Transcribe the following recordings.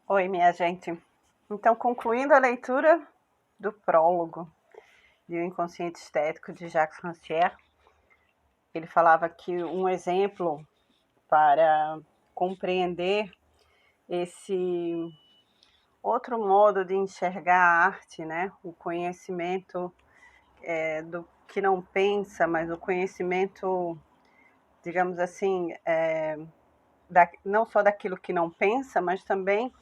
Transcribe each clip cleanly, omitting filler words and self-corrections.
Oi, minha gente. Então, concluindo a leitura do prólogo de O Inconsciente Estético, de Jacques Rancière, ele falava que um exemplo para compreender esse outro modo de enxergar a arte, né? O conhecimento do que não pensa, mas o conhecimento, digamos assim, não só daquilo que não pensa, mas também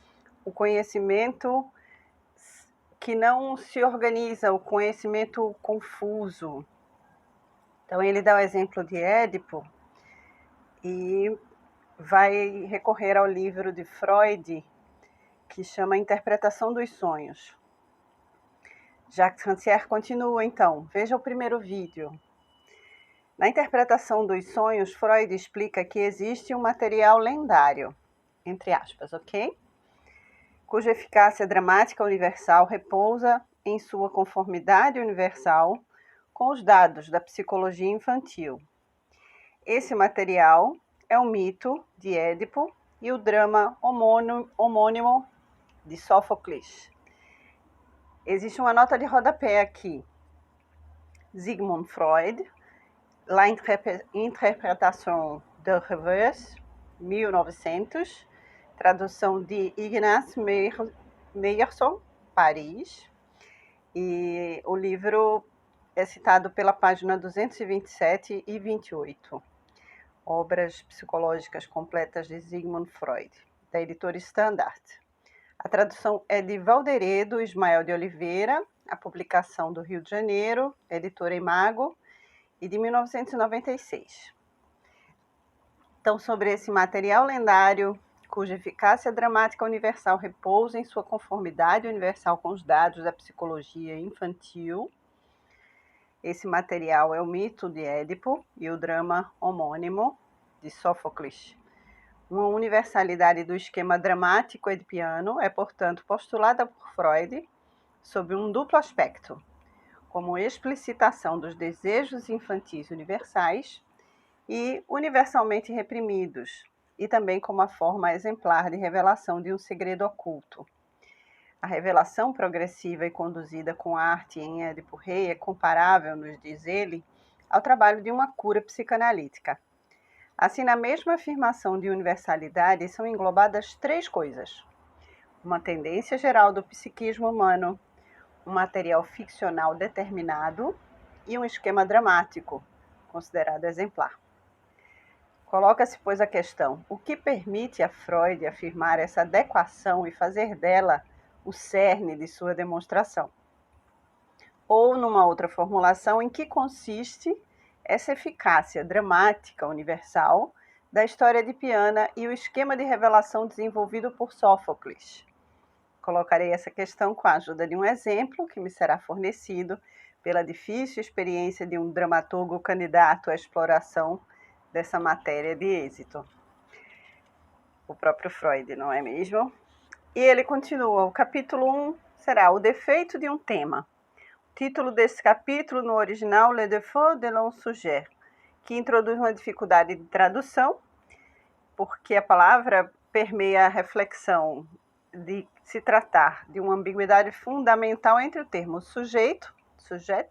o conhecimento que não se organiza, o conhecimento confuso. Então, ele dá o exemplo de Édipo e vai recorrer ao livro de Freud, que chama Interpretação dos Sonhos. Jacques Rancière continua, então. Veja o primeiro vídeo. Na interpretação dos sonhos, Freud explica que existe um material lendário, entre aspas, ok? Cuja eficácia dramática universal repousa em sua conformidade universal com os dados da psicologia infantil. Esse material é o mito de Édipo e o drama homônimo de Sófocles. Existe uma nota de rodapé aqui. Sigmund Freud, La Interprétation de Rêve, 1900, tradução de Ignaz Meyerson, Paris, e o livro é citado pela página 227 e 28. Obras psicológicas completas de Sigmund Freud, da editora Standard. A tradução é de Valderedo Ismael de Oliveira, a publicação do Rio de Janeiro, editora Imago, e de 1996. Então, sobre esse material lendário, cuja eficácia dramática universal repousa em sua conformidade universal com os dados da psicologia infantil, esse material é o mito de Édipo e o drama homônimo de Sófocles. Uma universalidade do esquema dramático edipiano é, portanto, postulada por Freud sob um duplo aspecto, como explicitação dos desejos infantis universais e universalmente reprimidos, e também como a forma exemplar de revelação de um segredo oculto. A revelação progressiva e conduzida com arte em Édipo Rei é comparável, nos diz ele, ao trabalho de uma cura psicanalítica. Assim, na mesma afirmação de universalidade, são englobadas três coisas: uma tendência geral do psiquismo humano, um material ficcional determinado e um esquema dramático, considerado exemplar. Coloca-se, pois, a questão: o que permite a Freud afirmar essa adequação e fazer dela o cerne de sua demonstração? Ou, numa outra formulação, em que consiste essa eficácia dramática universal da história edipiana e o esquema de revelação desenvolvido por Sófocles? Colocarei essa questão com a ajuda de um exemplo que me será fornecido pela difícil experiência de um dramaturgo candidato à exploração dessa matéria de êxito. O próprio Freud, não é mesmo? E ele continua, o capítulo 1 será o defeito de um tema. O título desse capítulo no original, Le défaut de l'un sujet, que introduz uma dificuldade de tradução, porque a palavra permeia a reflexão de se tratar de uma ambiguidade fundamental entre o termo sujeito, sujet,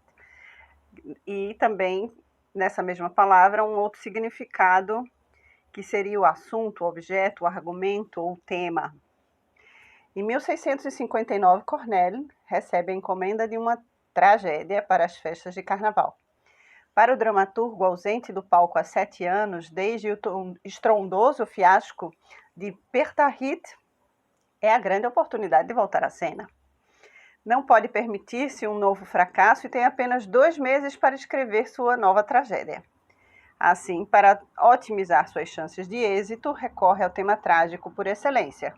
e também, nessa mesma palavra, um outro significado que seria o assunto, o objeto, o argumento ou tema. Em 1659, Corneille recebe a encomenda de uma tragédia para as festas de carnaval. Para o dramaturgo ausente do palco há 7 anos, desde o estrondoso fiasco de Pertahit, é a grande oportunidade de voltar à cena. Não pode permitir-se um novo fracasso e tem apenas 2 meses para escrever sua nova tragédia. Assim, para otimizar suas chances de êxito, recorre ao tema trágico por excelência,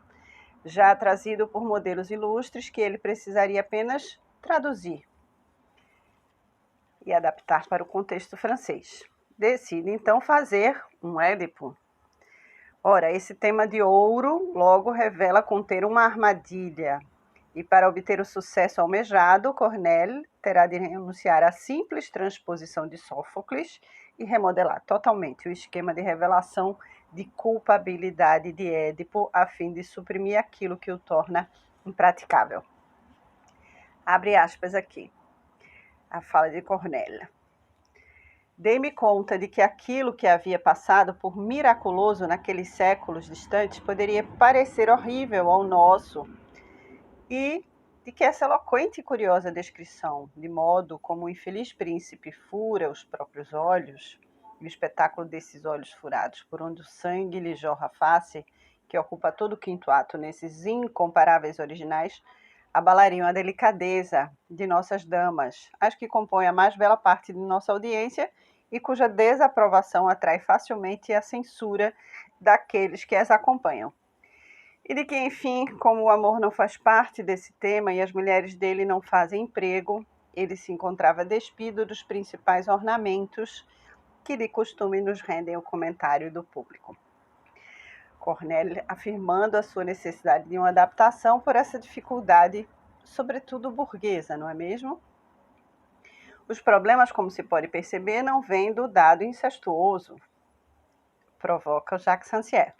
já trazido por modelos ilustres que ele precisaria apenas traduzir e adaptar para o contexto francês. Decide, então, fazer um Édipo. Ora, esse tema de ouro logo revela conter uma armadilha, e para obter o sucesso almejado, Corneille terá de renunciar à simples transposição de Sófocles e remodelar totalmente o esquema de revelação de culpabilidade de Édipo a fim de suprimir aquilo que o torna impraticável. Abre aspas aqui, a fala de Cornélia. Dei-me conta de que aquilo que havia passado por miraculoso naqueles séculos distantes poderia parecer horrível ao nosso, e de que essa eloquente e curiosa descrição, de modo como o infeliz príncipe fura os próprios olhos, e o espetáculo desses olhos furados, por onde o sangue lhe jorra a face, que ocupa todo o quinto ato nesses incomparáveis originais, abalariam a delicadeza de nossas damas, as que compõem a mais bela parte de nossa audiência e cuja desaprovação atrai facilmente a censura daqueles que as acompanham. E de que, enfim, como o amor não faz parte desse tema e as mulheres dele não fazem emprego, ele se encontrava despido dos principais ornamentos que de costume nos rendem o comentário do público. Cornélia afirmando a sua necessidade de uma adaptação por essa dificuldade, sobretudo burguesa, não é mesmo? Os problemas, como se pode perceber, não vêm do dado incestuoso, provoca Jacques Rancière.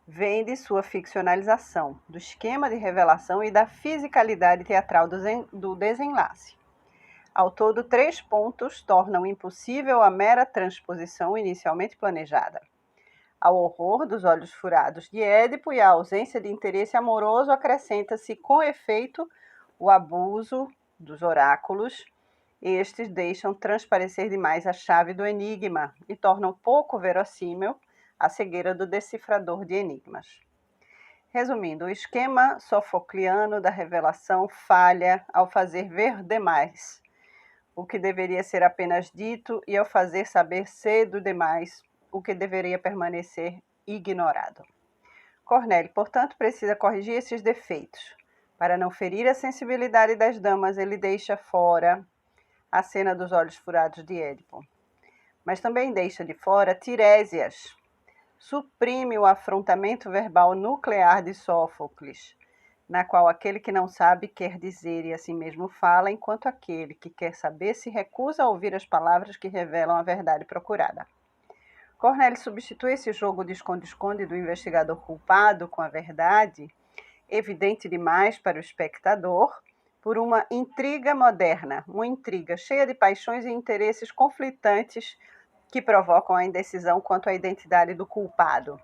Vem de sua ficcionalização, do esquema de revelação e da fisicalidade teatral do desenlace. Ao todo, 3 pontos tornam impossível a mera transposição inicialmente planejada. Ao horror dos olhos furados de Édipo e à ausência de interesse amoroso acrescenta-se, com efeito, o abuso dos oráculos. Estes deixam transparecer demais a chave do enigma e tornam pouco verossímil a cegueira do decifrador de enigmas. Resumindo, o esquema sofocliano da revelação falha ao fazer ver demais o que deveria ser apenas dito e ao fazer saber cedo demais o que deveria permanecer ignorado. Cornélia, portanto, precisa corrigir esses defeitos. Para não ferir a sensibilidade das damas, ele deixa fora a cena dos olhos furados de Édipo. Mas também deixa de fora Tirésias. Suprime o afrontamento verbal nuclear de Sófocles, na qual aquele que não sabe quer dizer e assim mesmo fala, enquanto aquele que quer saber se recusa a ouvir as palavras que revelam a verdade procurada. Cornélia substitui esse jogo de esconde-esconde do investigador culpado com a verdade, evidente demais para o espectador, por uma intriga moderna, uma intriga cheia de paixões e interesses conflitantes que provocam a indecisão quanto à identidade do culpado.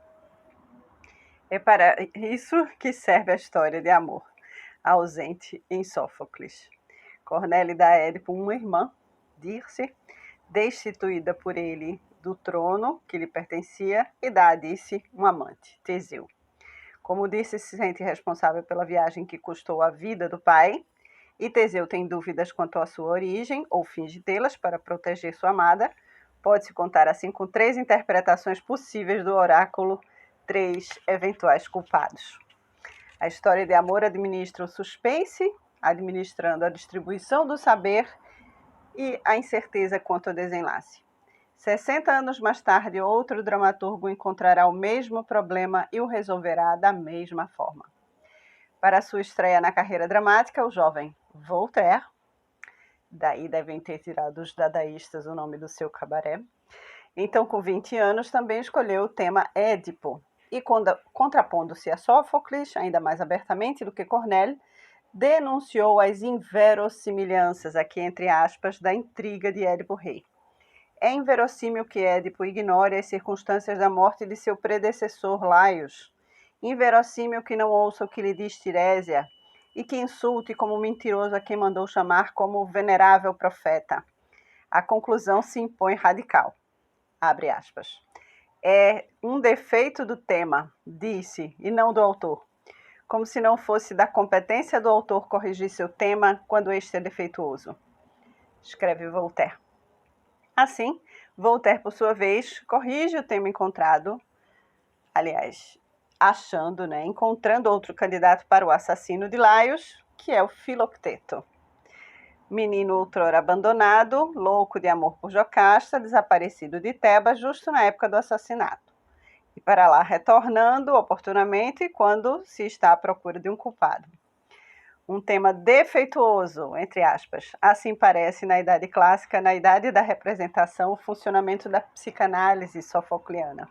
É para isso que serve a história de amor, ausente em Sófocles. Cornélia dá a Édipo uma irmã, Dirce, destituída por ele do trono que lhe pertencia, e dá a Dirce um amante, Teseu. Como Dirce se sente responsável pela viagem que custou a vida do pai, e Teseu tem dúvidas quanto à sua origem, ou finge tê-las para proteger sua amada, pode-se contar assim com 3 interpretações possíveis do oráculo, 3 eventuais culpados. A história de amor administra o suspense, administrando a distribuição do saber e a incerteza quanto ao desenlace. 60 anos mais tarde, outro dramaturgo encontrará o mesmo problema e o resolverá da mesma forma. Para sua estreia na carreira dramática, o jovem Voltaire, daí devem ter tirado os dadaístas o nome do seu cabaré, então com 20 anos também escolheu o tema Édipo, e contrapondo-se a Sófocles, ainda mais abertamente do que Cornélia, denunciou as inverossimilhanças, aqui entre aspas, da intriga de Édipo Rei. É inverossímil que Édipo ignore as circunstâncias da morte de seu predecessor Laios, inverossímil que não ouça o que lhe diz Tirésia, e que insulte como mentiroso a quem mandou chamar como venerável profeta. A conclusão se impõe radical. Abre aspas. É um defeito do tema, disse, e não do autor. Como se não fosse da competência do autor corrigir seu tema quando este é defeituoso. Escreve Voltaire. Assim, Voltaire, por sua vez, corrige o tema encontrado, aliás, encontrando outro candidato para o assassino de Laios, que é o Filocteto. Menino outrora abandonado, louco de amor por Jocasta, desaparecido de Tebas justo na época do assassinato. E para lá retornando oportunamente quando se está à procura de um culpado. Um tema defeituoso, entre aspas. Assim parece na Idade Clássica, na Idade da Representação, o funcionamento da psicanálise sofocliana.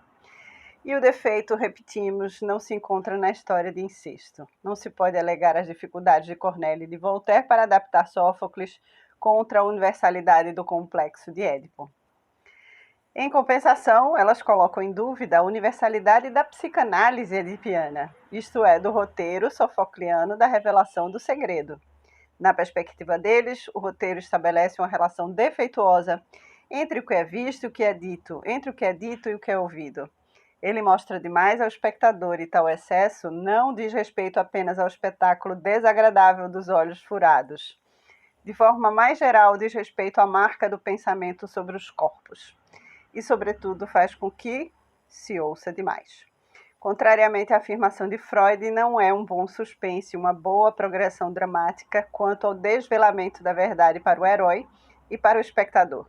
E o defeito, repetimos, não se encontra na história de incesto. Não se pode alegar as dificuldades de Cornélia e de Voltaire para adaptar Sófocles contra a universalidade do complexo de Édipo. Em compensação, elas colocam em dúvida a universalidade da psicanálise edipiana, isto é, do roteiro sofocliano da revelação do segredo. Na perspectiva deles, o roteiro estabelece uma relação defeituosa entre o que é visto e o que é dito, entre o que é dito e o que é ouvido. Ele mostra demais ao espectador e tal excesso não diz respeito apenas ao espetáculo desagradável dos olhos furados. De forma mais geral, diz respeito à marca do pensamento sobre os corpos. E, sobretudo, faz com que se ouça demais. Contrariamente à afirmação de Freud, não é um bom suspense, uma boa progressão dramática quanto ao desvelamento da verdade para o herói e para o espectador.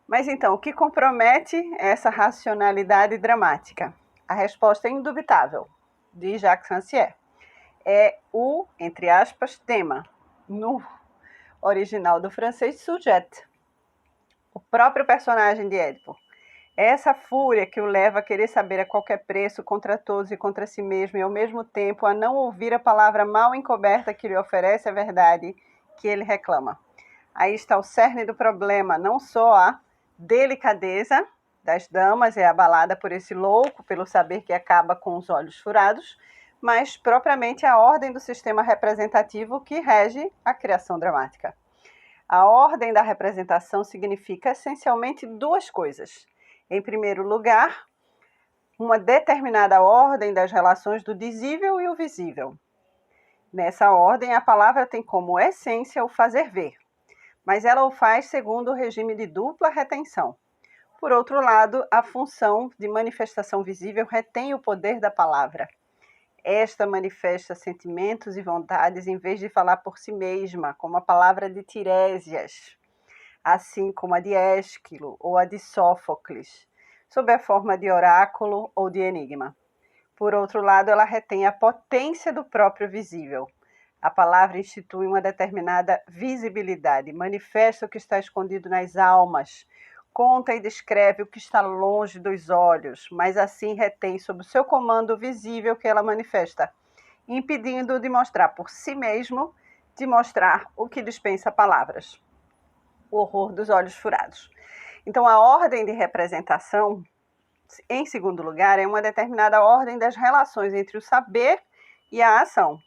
Mas então, o que compromete essa racionalidade dramática? A resposta é indubitável, diz Jacques Rancière. É o, entre aspas, tema, no original do francês, sujet, o próprio personagem de Édipo. É essa fúria que o leva a querer saber a qualquer preço contra todos e contra si mesmo, e ao mesmo tempo a não ouvir a palavra mal encoberta que lhe oferece a verdade que ele reclama. Aí está o cerne do problema, não só a delicadeza das damas é abalada por esse louco, pelo saber que acaba com os olhos furados, mas propriamente a ordem do sistema representativo que rege a criação dramática. A ordem da representação significa essencialmente duas coisas. Em primeiro lugar, uma determinada ordem das relações do dizível e o visível. Nessa ordem, a palavra tem como essência o fazer ver, mas ela o faz segundo o regime de dupla retenção. Por outro lado, a função de manifestação visível retém o poder da palavra. Esta manifesta sentimentos e vontades em vez de falar por si mesma, como a palavra de Tiresias, assim como a de Ésquilo ou a de Sófocles, sob a forma de oráculo ou de enigma. Por outro lado, ela retém a potência do próprio visível. A palavra institui uma determinada visibilidade, manifesta o que está escondido nas almas, conta e descreve o que está longe dos olhos, mas assim retém sob o seu comando o visível que ela manifesta, impedindo-o de mostrar por si mesmo, de mostrar o que dispensa palavras. O horror dos olhos furados. Então, a ordem de representação, em segundo lugar, é uma determinada ordem das relações entre o saber e a ação.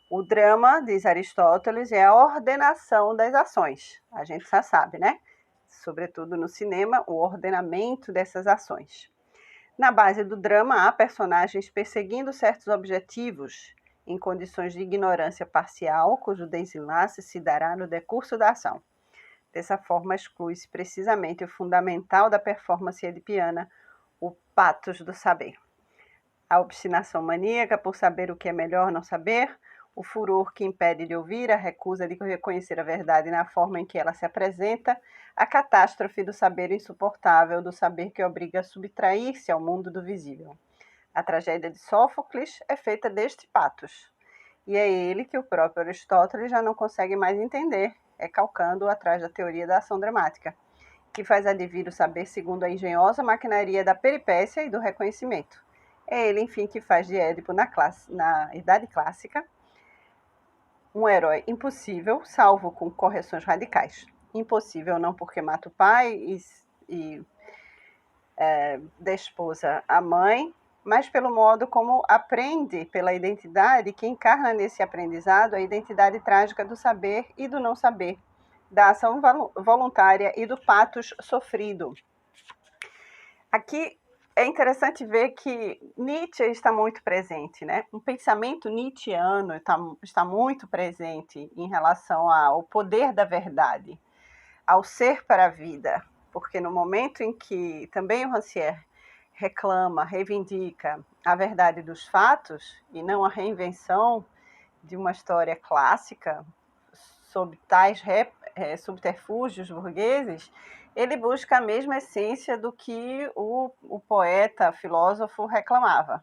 O drama, diz Aristóteles, é a ordenação das ações. A gente já sabe, né? Sobretudo no cinema, o ordenamento dessas ações. Na base do drama, há personagens perseguindo certos objetivos em condições de ignorância parcial, cujo desenlace se dará no decurso da ação. Dessa forma, exclui-se precisamente o fundamental da performance edipiana, o patos do saber. A obstinação maníaca por saber o que é melhor não saber, o furor que impede de ouvir, a recusa de reconhecer a verdade na forma em que ela se apresenta, a catástrofe do saber insuportável, do saber que obriga a subtrair-se ao mundo do visível. A tragédia de Sófocles é feita deste patos, e é ele que o próprio Aristóteles já não consegue mais entender, recalcando atrás da teoria da ação dramática, que faz advir o saber segundo a engenhosa maquinaria da peripécia e do reconhecimento. É ele, enfim, que faz de Édipo na Idade Clássica um herói impossível, salvo com correções radicais. Impossível não porque mata o pai e desposa a mãe, mas pelo modo como aprende pela identidade que encarna nesse aprendizado a identidade trágica do saber e do não saber, da ação voluntária e do patos sofrido. Aqui é interessante ver que Nietzsche está muito presente, né? Um pensamento nietzschiano está muito presente em relação ao poder da verdade, ao ser para a vida, porque no momento em que também o Rancière reclama, reivindica a verdade dos fatos e não a reinvenção de uma história clássica sob tais subterfúgios burgueses, ele busca a mesma essência do que o poeta, filósofo reclamava.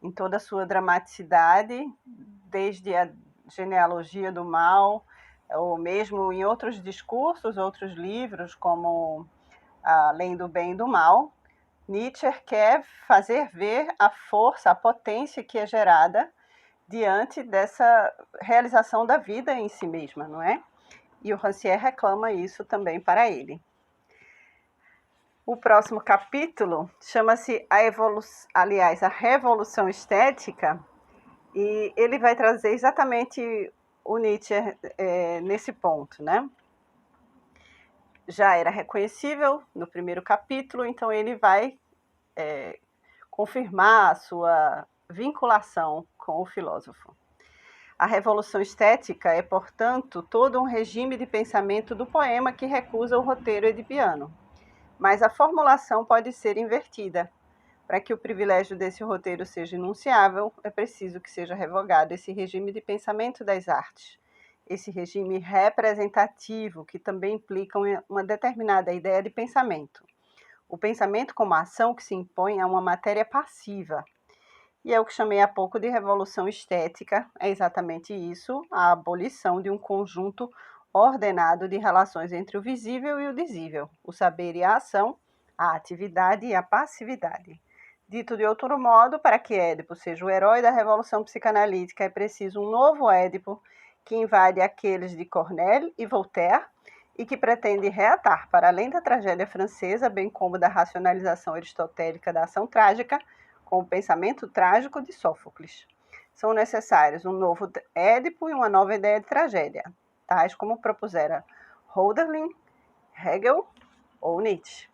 Em toda a sua dramaticidade, desde a genealogia do mal, ou mesmo em outros discursos, outros livros, como Além do Bem e do Mal, Nietzsche quer fazer ver a força, a potência que é gerada diante dessa realização da vida em si mesma, não é? E o Rancière reclama isso também para ele. O próximo capítulo chama-se a Revolução Estética, e ele vai trazer exatamente o Nietzsche nesse ponto, né? Já era reconhecível no primeiro capítulo, então ele vai confirmar a sua vinculação com o filósofo. A revolução estética é, portanto, todo um regime de pensamento do poema que recusa o roteiro edipiano. Mas a formulação pode ser invertida. Para que o privilégio desse roteiro seja enunciável, é preciso que seja revogado esse regime de pensamento das artes. Esse regime representativo, que também implica uma determinada ideia de pensamento. O pensamento como ação que se impõe a uma matéria passiva. E é o que chamei há pouco de revolução estética, é exatamente isso, a abolição de um conjunto ordenado de relações entre o visível e o dizível, o saber e a ação, a atividade e a passividade. Dito de outro modo, para que Édipo seja o herói da revolução psicanalítica, é preciso um novo Édipo que invade aqueles de Corneille e Voltaire e que pretende reatar, para além da tragédia francesa, bem como da racionalização aristotélica da ação trágica, com o pensamento trágico de Sófocles. São necessários um novo Édipo e uma nova ideia de tragédia, tais como propusera Hölderlin, Hegel ou Nietzsche,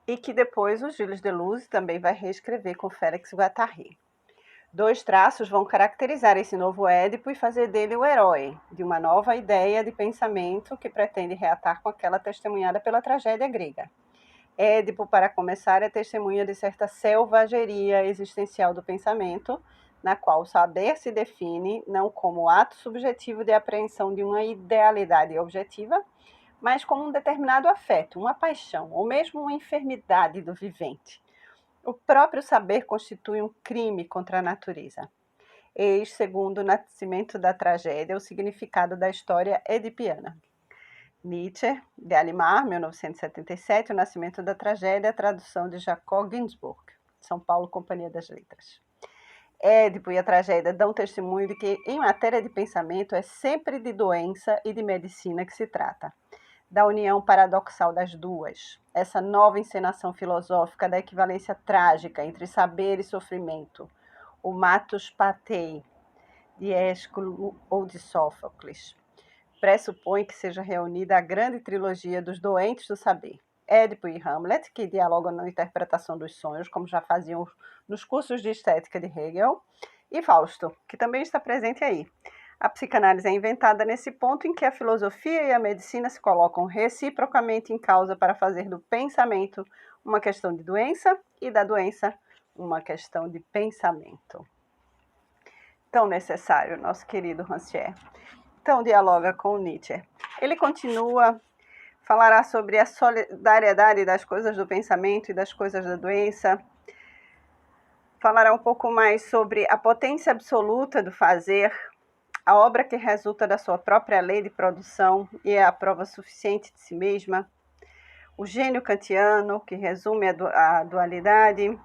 e que depois o Gilles Deleuze também vai reescrever com Félix Guattari. 2 traços vão caracterizar esse novo Édipo e fazer dele o herói de uma nova ideia de pensamento que pretende reatar com aquela testemunhada pela tragédia grega. Édipo, para começar, é testemunha de certa selvageria existencial do pensamento, na qual o saber se define não como ato subjetivo de apreensão de uma idealidade objetiva, mas como um determinado afeto, uma paixão, ou mesmo uma enfermidade do vivente. O próprio saber constitui um crime contra a natureza. Eis, segundo o nascimento da tragédia, o significado da história edipiana. Nietzsche, de Alimar, 1977, O Nascimento da Tragédia, tradução de Jacob Ginsburg, São Paulo, Companhia das Letras. Édipo e a tragédia dão testemunho de que, em matéria de pensamento, é sempre de doença e de medicina que se trata, da união paradoxal das duas, essa nova encenação filosófica da equivalência trágica entre saber e sofrimento, o matus patei, de Ésquilo ou de Sófocles, pressupõe que seja reunida a grande trilogia dos doentes do saber. Édipo e Hamlet, que dialogam na interpretação dos sonhos, como já faziam nos cursos de estética de Hegel, e Fausto, que também está presente aí. A psicanálise é inventada nesse ponto em que a filosofia e a medicina se colocam reciprocamente em causa para fazer do pensamento uma questão de doença e da doença uma questão de pensamento. Tão necessário, nosso querido Rancière. Então, dialoga com Nietzsche. Ele continua, falará sobre a solidariedade das coisas do pensamento e das coisas da doença. Falará um pouco mais sobre a potência absoluta do fazer, a obra que resulta da sua própria lei de produção e é a prova suficiente de si mesma. O gênio kantiano, que resume a dualidade.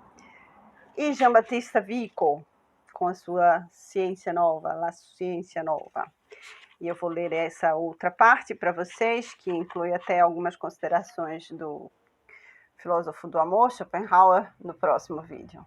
E Jean-Baptiste Vico, com a sua ciência nova, La Ciência Nova. E eu vou ler essa outra parte para vocês, que inclui até algumas considerações do filósofo do amor, Schopenhauer, no próximo vídeo.